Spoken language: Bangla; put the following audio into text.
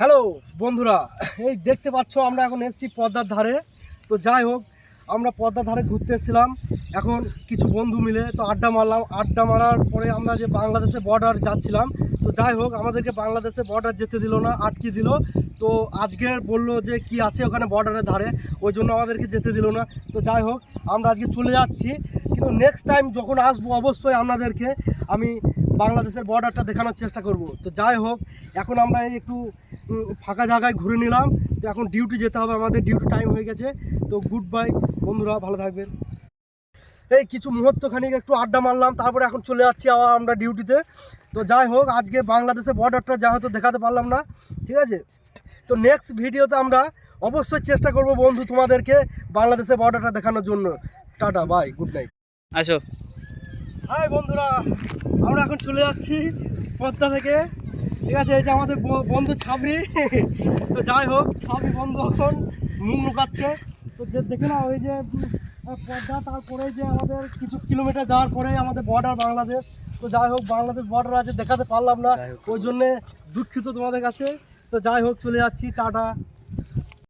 হ্যালো বন্ধুরা, এই দেখতে পাচ্ছ আমরা এখন এসেছি পদ্মার ধারে। তো যাই হোক, আমরা পদ্মার ধারে ঘুরতে এসেছিলাম। এখন কিছু বন্ধু মিলে তো আড্ডা মারলাম। আড্ডা মারার পরে আমরা যে বাংলাদেশে বর্ডার যাচ্ছিলাম। তো যাই হোক, আমাদেরকে বাংলাদেশে বর্ডার যেতে দিল না, আটকে দিল। তো আজকের বললো যে কি আছে ওখানে বর্ডারের ধারে, ওই জন্য আমাদেরকে যেতে দিল না। তো যাই হোক, আমরা আজকে চলে যাচ্ছি, কিন্তু নেক্সট টাইম যখন আসবো অবশ্যই আপনাদেরকে আমি বাংলাদেশের বর্ডারটা দেখানোর চেষ্টা করব। তো যাই হোক, এখন আমরা একটু ফাঁকা জায়গায় ঘুরে নিলাম। তো এখন ডিউটি যেতে হবে, আমাদের ডিউটি টাইম হয়ে গেছে। তো গুড বাই বন্ধুরা, ভালো থাকবেন। এই কিছু মুহূর্তখানিক একটু আড্ডা মারলাম, তারপরে এখন চলে যাচ্ছি আবার আমরা ডিউটিতে। তো যাই হোক, আজকে বাংলাদেশের বর্ডারটা যা হয়তো দেখাতে পারলাম না, ঠিক আছে। তো নেক্সট ভিডিওতে আমরা অবশ্যই চেষ্টা করব বন্ধু তোমাদেরকে বাংলাদেশের বর্ডারটা দেখানোর জন্য। Tata, bye, good night. আসো। হাই বন্ধুরা, আমরা এখন চলে যাচ্ছি পদ্মা থেকে, ঠিক আছে। এই যে আমাদের বন্ধু ছাবরি। তো যাই হোক, ছাবরি বন্ধু এখন মুখ লুকাচ্ছে। তো দেখে না, ওই যে পদ্মা, তারপরে যে আমাদের কিছু কিলোমিটার যাওয়ার পরে আমাদের বর্ডার বাংলাদেশ। তো যাই হোক, বাংলাদেশ বর্ডার আছে, দেখাতে পারলাম না, ওই জন্যে দুঃখিত তোমাদের কাছে। তো যাই হোক, চলে যাচ্ছি, টাটা।